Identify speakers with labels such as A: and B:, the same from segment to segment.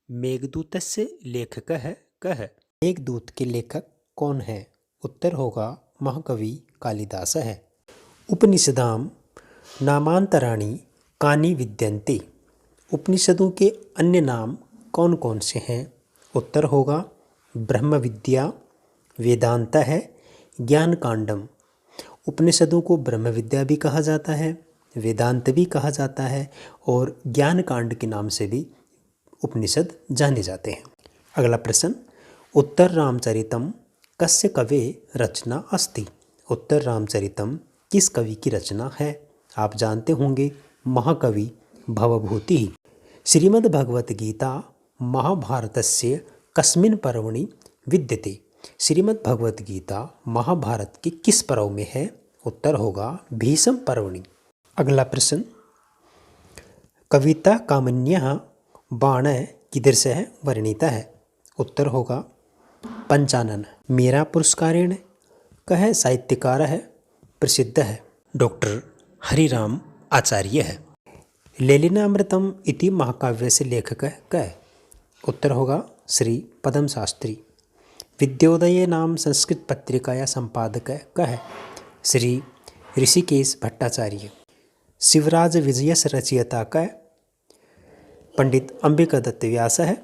A: मेघदूतस्य लेखकः कः? मेघदूत के लेखक कौन है? उत्तर होगा महाकवि कालिदासः। उपनिषदां नामांतराणि कानि विद्यन्ते? उपनिषदों के अन्य नाम कौन कौन से हैं? उत्तर होगा ब्रह्म विद्या, वेदांत है, ज्ञान कांडम। उपनिषदों को ब्रह्म विद्या भी कहा जाता है, वेदांत भी कहा जाता है और ज्ञान कांड के नाम से भी उपनिषद जाने जाते हैं। अगला प्रश्न, उत्तर रामचरितम कस्य कवे रचना अस्ति? उत्तर रामचरितम किस कवि की रचना है? आप जानते होंगे महाकवि भवभूति। श्रीमद्भगवत गीता महाभारतस्य कस्मिन् पर्वणि विद्यते? श्रीमद्भगवत गीता महाभारत के किस पर्व में है? उत्तर होगा भीष्म पर्वणि। अगला प्रश्न, कविता कामन्यः बाण कीदृशः वर्णितः? उत्तर होगा पंचानन। मेरा पुरस्कारेण कः साहित्यकारः प्रसिद्धः? डॉक्टर हरिराम आचार्य है। ललितामृतम इति महाकाव्यस्य लेखकः कः? उत्तर होगा श्री पद्म शास्त्री। विद्योदय नाम संस्कृत पत्रिकाया संपादकः कः? श्री ऋषिकेश भट्टाचार्य। शिवराज विजयस्य रचयिता कः? पंडित अंबिकादत्त व्यासः।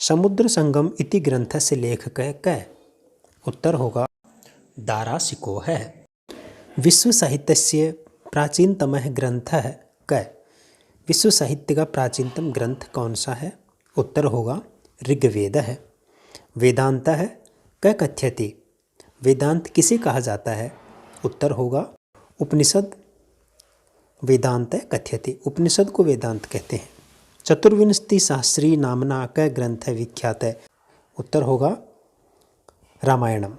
A: समुद्र संगम इति ग्रंथस्य लेखकः कः? उत्तर होगा दारासिकोह है। विश्व साहित्यस्य प्राचीनतमः ग्रंथः कः? विश्व साहित्य का प्राचीनतम ग्रंथ कौन सा है? उत्तर होगा ऋग्वेद है। वेदांत है कः कथ्यते? वेदांत किसे कहा जाता है? उत्तर होगा उपनिषद वेदांत कथ्यते। उपनिषद को वेदांत कहते हैं। चतुर्विंशति सहस्री नामना कः ग्रंथ विख्यात है? उत्तर होगा रामायणम।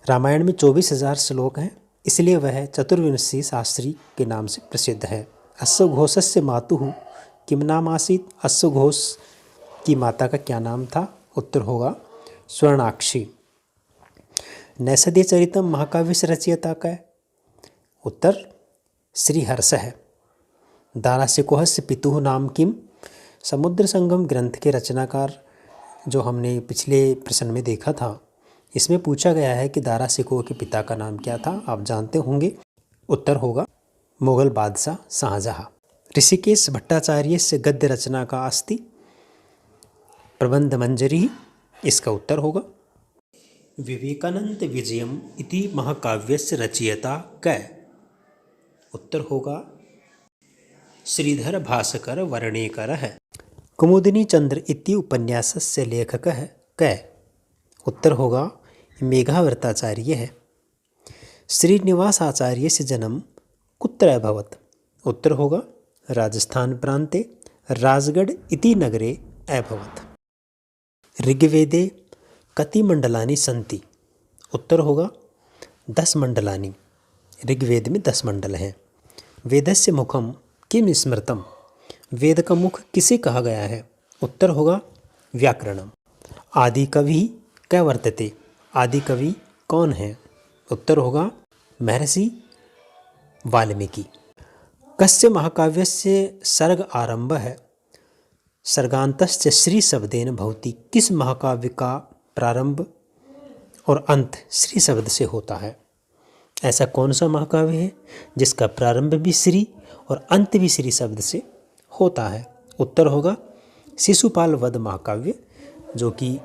A: रामायण में 24,000 श्लोक हैं, इसलिए वह चतुर्विंशति सहस्री के नाम से प्रसिद्ध है। अश्वघोषस्य मातुः किम नाम आसीत्? अश्वघोष की माता का क्या नाम था? उत्तर होगा स्वर्णाक्षी। नैषधीय चरितम महाकाव्य रचयिता का? उत्तर श्रीहर्ष है। दारासिकोहस्य पितुः नाम किम? समुद्र संगम ग्रंथ के रचनाकार जो हमने पिछले प्रश्न में देखा था, इसमें पूछा गया है कि दारासिकोह के पिता का नाम क्या था? आप जानते होंगे। उत्तर होगा मुगल बादशाह शाहजहाँ। ऋषिकेश भट्टाचार्य से गद्य रचना का अस्ति? प्रबंध मंजरी। इसका उत्तर होगा विवेकानंद विजयम इति महाकाव्यस्य रचयिता कः? उत्तर होगा श्रीधर भास्कर वर्णेकर है। कुमुदिनी चंद्र इति उपन्यासस्य लेखकः कः? उत्तर होगा मेघावृताचार्य है। श्रीनिवास आचार्य से जन्म कुत्र अभवत्? उत्तर होगा राजस्थान प्रांते राजगढ़ इति नगरे अभवत्। ऋग्वेदे कति मंडलानि सन्ति? उत्तर होगा 10 मंडलानि। ऋग्वेद में 10 मंडल हैं। वेदस्य मुखम किम स्मृतम? वेद का मुख किसे कहा गया है? उत्तर होगा व्याकरणम। आदि कवि क्या वर्तते? आदि कवि कौन है? उत्तर होगा महर्षि वाल्मीकि। कस्य महाकाव्यस्य सर्ग आरंभ है? सर्गान्तस्य श्री शब्देन भवति। किस महाकाव्य का प्रारंभ और अंत श्री शब्द से होता है? ऐसा कौन सा महाकाव्य है जिसका प्रारंभ भी श्री और अंत भी श्री शब्द से होता है? उत्तर होगा शिशुपाल वध महाकाव्य, जो कि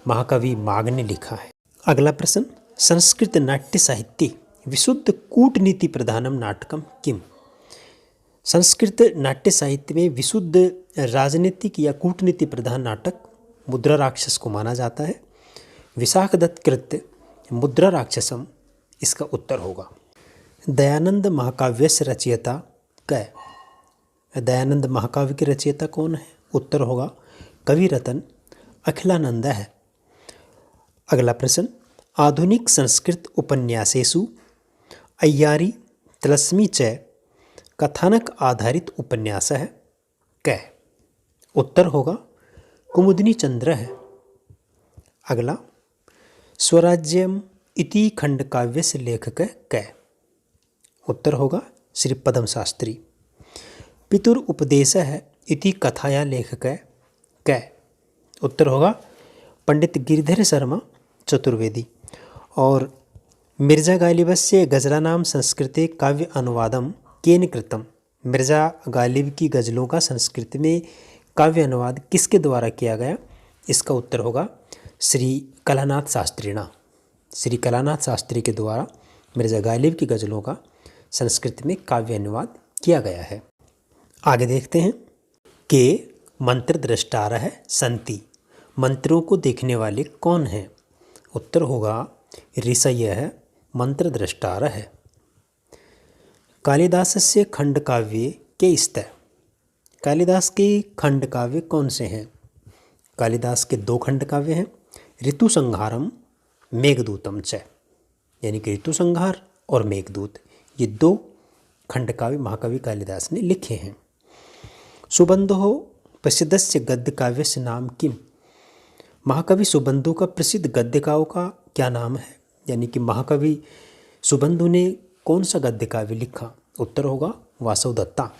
A: महाकवि माघ ने लिखा है। अगला प्रश्न, संस्कृत नाट्य साहित्य विशुद्ध कूटनीति प्रधानम नाटकम किम? संस्कृत नाट्य साहित्य में विशुद्ध राजनीतिक या कूटनीति प्रधान नाटक मुद्रा राक्षस को माना जाता है। विशाखदत्त कृत मुद्रा राक्षसम इसका उत्तर होगा। दयानंद महाकाव्य से रचयिता कः? दयानंद महाकाव्य के रचयिता कौन है? उत्तर होगा कवि रतन अखिलानंद है। अगला प्रश्न, आधुनिक संस्कृत उपन्यासेषु अय्यारी तिलस्मी च कथानक आधारित उपन्यास है कः? उत्तर होगा कुमुदिनी चंद्र है। अगला, स्वराज्यम इति खंड काव्य से लेखक कः? उत्तर होगा श्री पद्म शास्त्री। पितुर उपदेश है इति कथाया लेखक कै? उत्तर होगा पंडित गिरिधर शर्मा चतुर्वेदी। और मिर्जा गालिबस्य गजलानाम संस्कृते काव्य अनुवादम केन कृतम? मिर्जा गालिब की गज़लों का संस्कृत में काव्य अनुवाद किसके द्वारा किया गया? इसका उत्तर होगा श्री कलानाथ शास्त्रीणा। श्री कलानाथ शास्त्री के द्वारा मिर्जा गालिब की गज़लों का संस्कृत में काव्य अनुवाद किया गया है। आगे देखते हैं। के मंत्र द्रष्टारः सन्ति, मंत्रों को देखने वाले कौन हैं? उत्तर होगा ऋषयः मंत्र द्रष्टारः। कालिदासस्य खंडकाव्ये के स्तः, कालिदास के खंड काव्य कौन से हैं? कालिदास के 2 खंड काव्य हैं, ऋतु संहारम मेघदूतम च, यानी कि ऋतु संहार और मेघदूत, ये 2 खंड काव्य महाकवि कालिदास ने लिखे हैं। सुबंधो प्रसिद्धस्य गद्य काव्यस्य नाम किम? महाकवि सुबंधु का प्रसिद्ध गद्य काव्य का क्या नाम है? यानी कि महाकवि सुबंधु ने कौन सा गद्य काव्य लिखा? उत्तर होगा वासवदत्ता।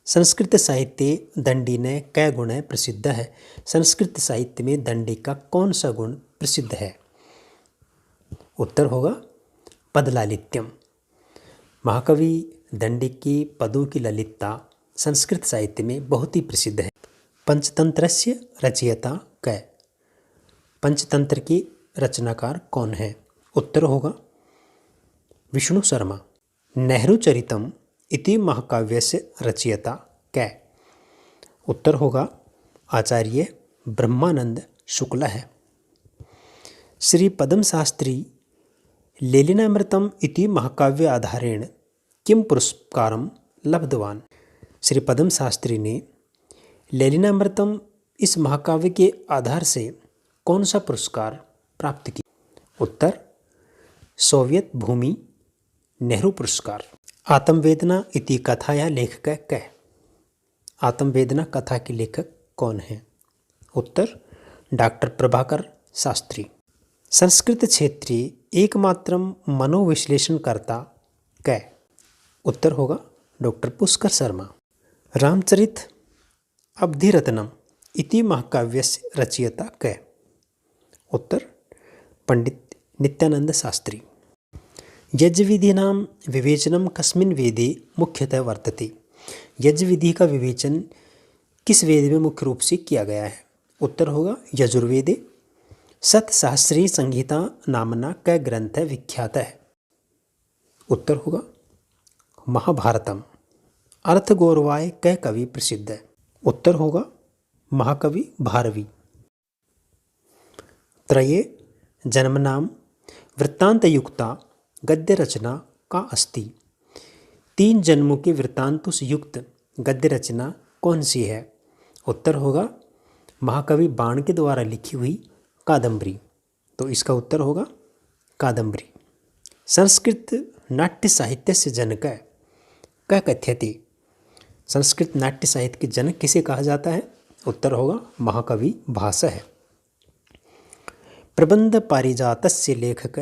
A: संस्कृत साहित्य दंडी ने कै गुण प्रसिद्ध है? संस्कृत साहित्य में दंडी का कौन सा गुण प्रसिद्ध है? उत्तर होगा पदलालित्यम। महाकवि दंडी की पदों की ललितता संस्कृत साहित्य में बहुत ही प्रसिद्ध है। पंचतंत्रस्य रचयिता कै? पंचतंत्र की रचनाकार कौन है? उत्तर होगा विष्णु शर्मा। नेहरू चरितम इति महाकाव्यस्य रचयिता कै? उत्तर होगा आचार्य ब्रह्मानंद शुक्ल है। श्री पद्म शास्त्री लेलिनामृतम इति महाकाव्य आधारेण किम पुरस्कारम लब्धवान? श्री पद्म शास्त्री ने लेलिनामृतम इस महाकाव्य के आधार से कौन सा पुरस्कार प्राप्त किया? उत्तर सोवियत भूमि नेहरू पुरस्कार। आत्मवेदना इति कथाया लेखक कै? आत्मवेदना कथा के लेखक कौन है? उत्तर डॉक्टर प्रभाकर शास्त्री। संस्कृत क्षेत्रीय एकमात्रम मनोविश्लेषणकर्ता कै? उत्तर होगा डॉक्टर पुष्कर शर्मा। रामचरित अब्धिरत्नम इति महाकाव्यस्य रचयिता कै? उत्तर पंडित नित्यानंद शास्त्री। यज्ञविधीनां विवेचनं कस्मिन् वेदे मुख्यतः वर्तते? यज्ञविधि का विवेचन किस वेद में मुख्य रूप से किया गया है? उत्तर होगा यजुर्वेदे। शतसहस्री संहिता नामना कै ग्रंथ विख्यात है? उत्तर होगा महाभारतम। अर्थगौरवाय कै कवि प्रसिद्ध है? उत्तर होगा महाकवि भारवी। त्रये जन्मनाम वृत्तांतयुक्ता गद्य रचना का अस्ति? 3 जन्मों के वृत्तांतों से युक्त गद्य रचना कौन सी है? उत्तर होगा महाकवि बाण के द्वारा लिखी हुई कादंबरी। तो इसका उत्तर होगा कादंबरी। संस्कृत नाट्य साहित्य से जनक कै कथ्यते? संस्कृत नाट्य साहित्य के जनक किसे कहा जाता है? उत्तर होगा महाकवि भास है। प्रबंध पारिजातस्य लेखक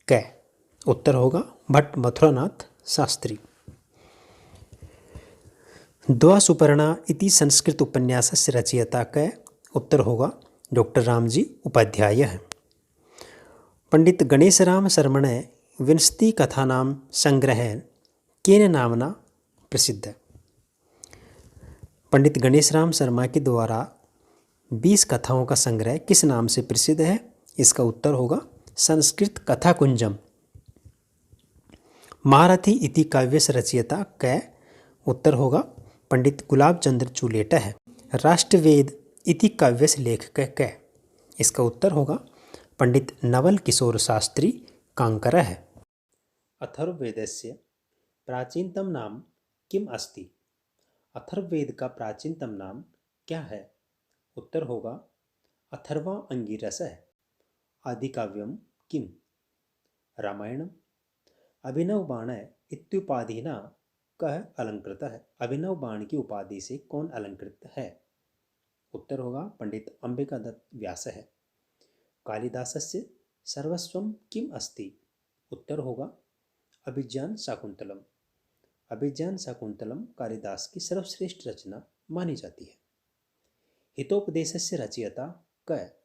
A: कै? उत्तर होगा भट्ट मथुरानाथ शास्त्री। द्वा सुपर्णा इति संस्कृत उपन्यासस्य रचयिता कै? उत्तर होगा डॉक्टर रामजी उपाध्याय है। पंडित गणेशराम शर्मणे विंशति कथानां संग्रह केन नामना प्रसिद्ध है? पंडित गणेशराम शर्मा के द्वारा 20 कथाओं का संग्रह किस नाम से प्रसिद्ध है? इसका उत्तर होगा संस्कृत कथा कुंजम। महारथी इति काव्यस्य रचयिता कै? उत्तर होगा पंडित गुलाब चंद्र चुलेटा है। राष्ट्रवेद इति काव्यस्य लेखक कै? इसका उत्तर होगा पंडित नवल किशोर शास्त्री कांकर है। अथर्ववेदस्य प्राचीनतम नाम किम अस्ति? अथर्ववेद का प्राचीनतम नाम क्या है? उत्तर होगा अथर्वा अंगिरस है। आदिकाव्यम किम? रामायणम। अभिनव बाण इत्युपाधिना कः अलंकृतः? अभिनव बाण की उपाधि से कौन अलंकृत है? उत्तर होगा पंडित अंबिकादत्त व्यास है। कालिदासस्य सर्वस्वम किम अस्ति? उत्तर होगा अभिज्ञान शाकुंतलम। अभिज्ञान शाकुंतलम कालिदास की सर्वश्रेष्ठ रचना मानी जाती है। हितोपदेशस्य रचयिता क?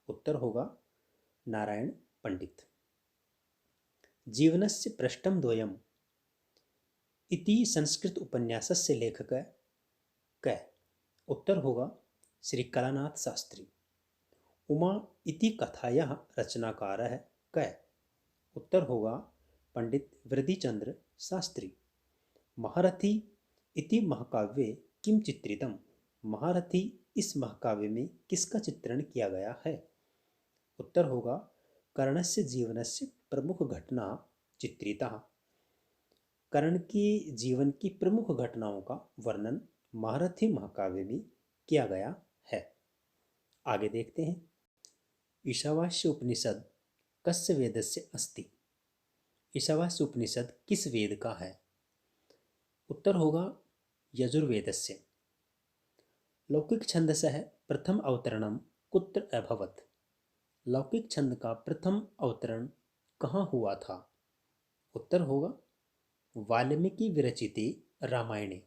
A: उत्तर होगा नारायण पंडित। जीवनस्य पृष्ठं द्वयम् इति संस्कृत उपन्यासस्य लेखकः क? उत्तर होगा श्री कलानाथ शास्त्री। उमा इति कथायाः रचनाकारः क? उत्तर होगा पंडित वृद्धिचंद्र शास्त्री। महारथी इति महाकाव्ये किम चित्रितम्? महारथी इस महाकाव्य में किसका चित्रण किया गया है? उत्तर होगा कर्णस्य जीवनस्य प्रमुख घटना चित्रिता। कर्ण के जीवन की प्रमुख घटनाओं का वर्णन महारथी महाकाव्य में किया गया है। आगे देखते हैं। ईशावास्य उपनिषद कस्य वेदस्य अस्ति? ईशावास्य उपनिषद किस वेद का है? उत्तर होगा यजुर्वेदस्य। लौकिक छंदसः प्रथम अवतरणम कुत्र अभवत्? लौकिक छंद का प्रथम अवतरण कहाँ हुआ था? उत्तर होगा वाल्मीकि विरचिते रामायणे।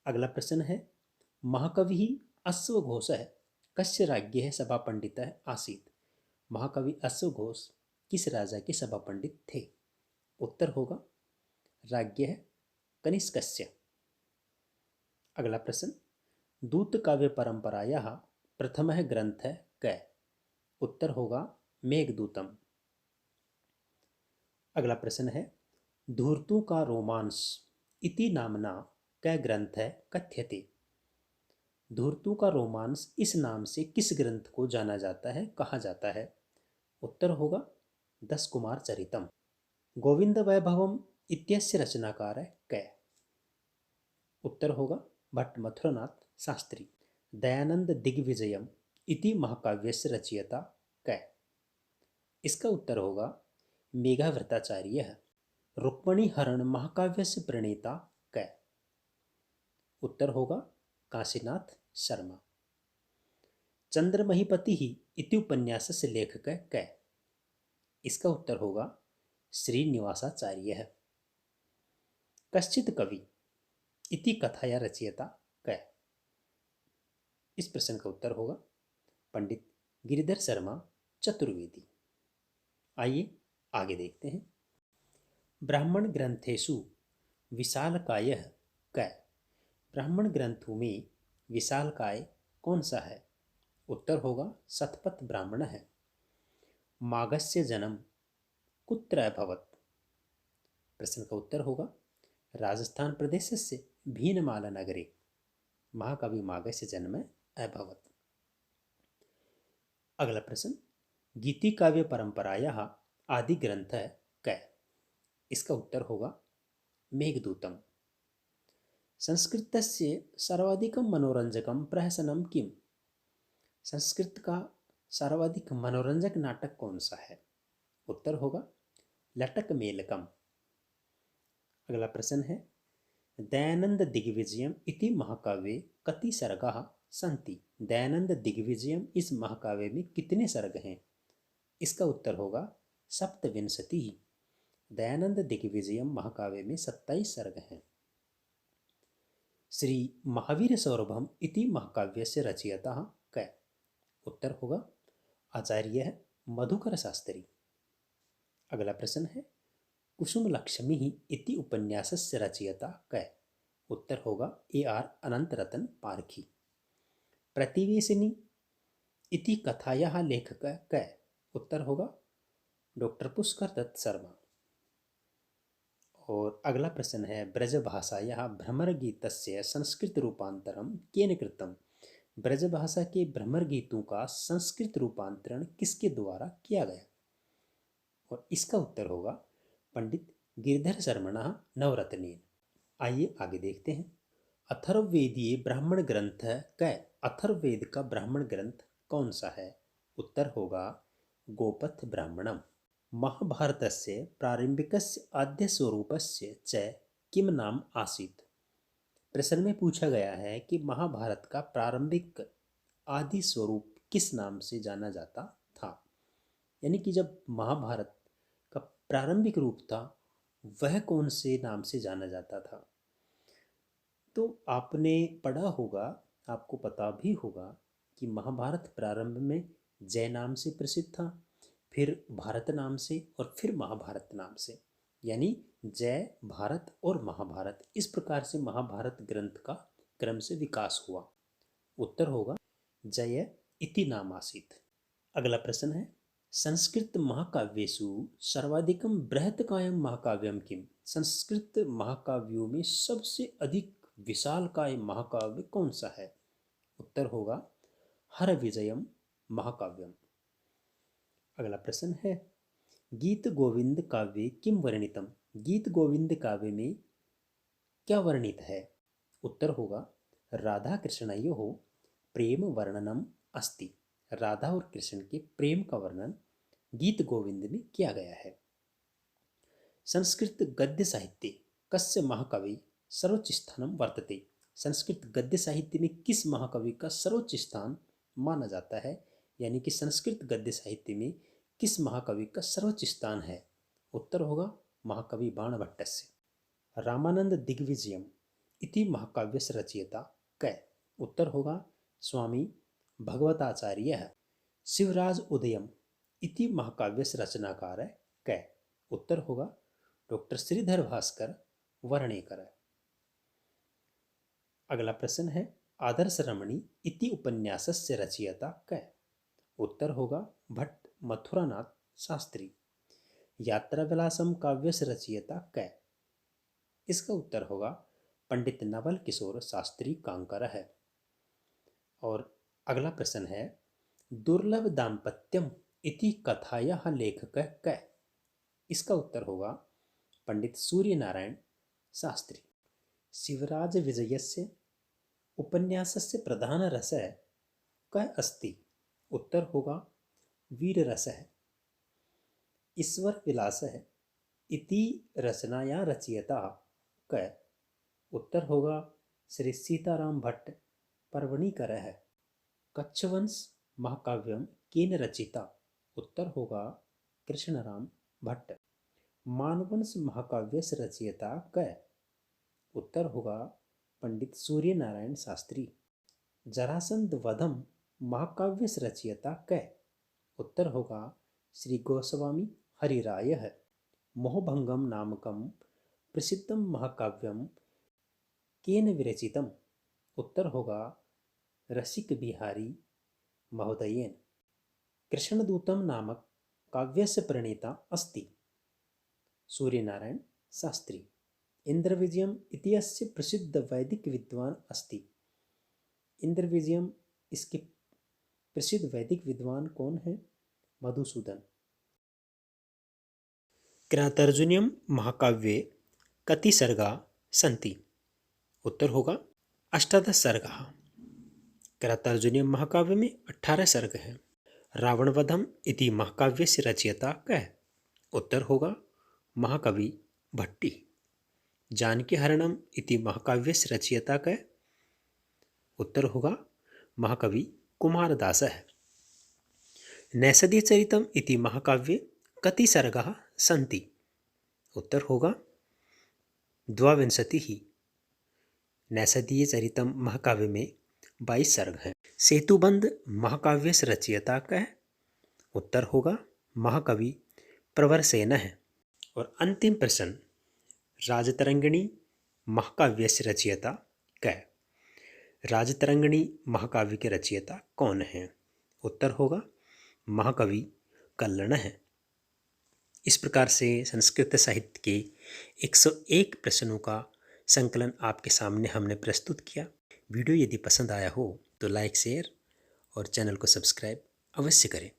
A: अगला प्रश्न है महाकवि अश्वघोषः कस्य राज्ञः सभा पंडितः आसीत्? महाकवि अश्वघोष किस राजा के सभा पंडित थे? उत्तर होगा राज्ञः कनिष्कस्य। अगला प्रश्न दूत काव्य परंपरायाः प्रथमः ग्रंथः क? उत्तर होगा मेघदूतम। अगला प्रश्न है धूर्तु का रोमांस इति नामना क ग्रंथः कथ्यते? धूर्तु का रोमांस इस नाम से किस ग्रंथ को जाना जाता है, कहा जाता है? उत्तर होगा दस कुमार चरितम। गोविंद वैभवम इत्यस्य रचनाकार क? उत्तर होगा भट्ट मथुरनाथ शास्त्री। दयानंद दिग्विजयम इति महाकाव्यस्य रचयिता क? इसका उत्तर होगा मेघावृताचार्य। रुक्मणी हरण महाकाव्यस्य प्रणेता क? उत्तर होगा काशीनाथ शर्मा। चंद्रमहीपति इति उपन्यासस्य लेखकः क? इसका उत्तर होगा श्रीनिवासाचार्य। कश्चित् कवि इति कथाया रचयिता क? इस प्रश्न का उत्तर होगा पंडित गिरिधर शर्मा चतुर्वेदी। आइए आगे देखते हैं। ब्राह्मण ग्रंथेषु विशालकायः क? ब्राह्मण ग्रंथों में विशालकाय कौन सा है? उत्तर होगा शतपथ ब्राह्मण है। माघस्य जन्म कुत्र अभवत्? प्रश्न का उत्तर होगा राजस्थान प्रदेशस्य भीनमाला नगरे महाकवि माघस्य जन्म अभवत्। अगला प्रश्न गीति काव्य परंपरायाः आदि ग्रंथः क? इसका उत्तर होगा मेघदूतम। संस्कृतस्य सर्वाधिकं मनोरंजकं प्रहसनं किम्? संस्कृत का सर्वाधिक मनोरंजक नाटक कौन सा है? उत्तर होगा लटक मेलकम। अगला प्रश्न है दयानंद दिग्विजयम इति महाकाव्ये कति सर्गाः सन्ति? दयानंद दिग्विजयम इस महाकाव्य में कितने सर्ग हैं? इसका उत्तर होगा सप्तविंशतिः। दयानंद दिग्विजयम महाकाव्य में 27 सर्ग हैं। श्री महावीर सौरभम इति महाकाव्यस्य रचयिता क? उत्तर होगा आचार्य मधुकर शास्त्री। अगला प्रश्न है कुसुम लक्ष्मी इति उपन्यासस्य रचयिता क? उत्तर होगा AR अनंतरतन पारखी। प्रतिवेशिनी इति कथायाः लेखकः क? उत्तर होगा डॉक्टर पुष्कर दत्त शर्मा। और अगला प्रश्न है ब्रजभाषायाः भ्रमरगीतस्य संस्कृत रूपांतरम केन कृतम्? ब्रजभाषा के भ्रमर गीतों का संस्कृत रूपांतरण किसके द्वारा किया गया? और इसका उत्तर होगा पंडित गिरिधर शर्मणः नवरत्नेन। आइए आगे देखते हैं। अथर्ववेदीय ब्राह्मण ग्रंथ क? अथर्ववेद का ब्राह्मण ग्रंथ कौन सा है? उत्तर होगा गोपथ ब्राह्मणम। महाभारतस्य प्रारंभिकस्य आद्यस्वरूपस्य च किम नाम आसीत्? प्रश्न में पूछा गया है कि महाभारत का प्रारंभिक आदि स्वरूप किस नाम से जाना जाता था? यानी कि जब महाभारत का प्रारंभिक रूप था वह कौन से नाम से जाना जाता था? तो आपने पढ़ा होगा आपको पता भी होगा कि महाभारत प्रारंभ में जय नाम से प्रसिद्ध था, फिर भारत नाम से और फिर महाभारत नाम से, यानी जय, भारत और महाभारत, इस प्रकार से महाभारत ग्रंथ का क्रम से विकास हुआ। उत्तर होगा जय इति नाम आसीत्। अगला प्रश्न है संस्कृत महाकाव्येषु सर्वाधिकं बृहत्कायं महाकाव्यं किम? संस्कृत महाकाव्यों में सबसे अधिक विशालकाय महाकाव्य कौन सा है? उत्तर होगा हर विजयम महाकाव्यम। अगला प्रश्न है गीत गोविंद काव्ये किम वर्णितम? गीत गोविंद काव्य में क्या वर्णित है? उत्तर होगा राधा कृष्णयोः प्रेम वर्णनम अस्ति। राधा और कृष्ण के प्रेम का वर्णन गीत गोविंद में किया गया है। संस्कृत गद्य साहित्य कस्य महाकवि सर्वोच्च स्थानम वर्तते? संस्कृत गद्य साहित्य में किस महाकवि का सर्वोच्च स्थान माना जाता है, यानी कि संस्कृत गद्य साहित्य में किस महाकवि का सर्वोच्च स्थान है? उत्तर होगा महाकवि बाणभट्टस्य। रामानंद दिग्विजयम इति महाकाव्यस्य रचयिता कै? उत्तर होगा स्वामी भगवताचार्यः। शिवराज उदयम इति महाकाव्यस्य रचनाकार कै? उत्तर होगा डॉक्टर श्रीधर भास्कर वर्णेकर। अगला प्रश्न है आदर्श रमणी इति उपन्यासस्य रचयिता कै? उत्तर होगा भट्ट मथुरानाथ शास्त्री। यात्रा विलासम काव्यस्य रचयिता कै? इसका उत्तर होगा पंडित नवल किशोर शास्त्री कांकर है। और अगला प्रश्न है दुर्लभ दाम्पत्यम इति कथायाः लेखकः कै? इसका उत्तर होगा पंडित सूर्य नारायण शास्त्री। शिवराज विजयस्य उपन्यासस्य प्रधान रसः कः अस्ति? उत्तर होगा वीर रसः। ईश्वर विलासः इति रचनाया रचयिता कै? उत्तर होगा श्री सीताराम भट्ट पर्वणीकरः। कच्छवंश महाकाव्यम केन रचिता? उत्तर होगा कृष्णराम भट्ट। मानवंश महाकाव्यस्य रचयिता कै? उत्तर होगा पंडित सूर्य नारायण शास्त्री। जरासंध वधम महाकाव्यस्य रचयिता कै? उत्तर होगा श्री गोस्वामी हरिरायः। मोहभंगम नामकम प्रसिद्धम महाकाव्यम केन विरचितम? उत्तर होगा रसिक बिहारी महोदयेन। कृष्णदूतम नामक काव्यस्य प्रणेता अस्ति सूर्यनारायण शास्त्री। इंद्रविजयम इत्यस्य प्रसिद्ध वैदिक विद्वान अस्ति। इंद्रविजयम इसके प्रसिद्ध वैदिक विद्वान कौन है? मधुसूदन। किरातार्जुनीयम महाकाव्ये कति सर्गा सन्ति? उत्तर होगा 18 सर्गाः। किरातार्जुनीयम महाकाव्य में 18 सर्ग हैं। रावणवधम इति महाकाव्यस्य रचयिता कै? उत्तर होगा महाकवि भट्टी। जानकी हरणम इति महाकाव्यस्य रचयिता कै? उत्तर होगा महाकवि कुमारदासः। नैषधीयचरितम इति महाकाव्ये कति सर्गाः सन्ति? उत्तर होगा 22। नैषधीयचरितम महाकाव्य में 22 सर्ग हैं। सेतुबंध महाकाव्यस्य रचयिता कै? उत्तर होगा महाकवि प्रवरसेन है। और अंतिम प्रश्न राजतरंगिणी महाकाव्यस्य रचयिता कै? राजतरंगिणी महाकाव्य के रचयिता कौन हैं? उत्तर होगा महाकवि कल्लण है। इस प्रकार से संस्कृत साहित्य के 101 प्रश्नों का संकलन आपके सामने हमने प्रस्तुत किया। वीडियो यदि पसंद आया हो तो लाइक, शेयर और चैनल को सब्सक्राइब अवश्य करें।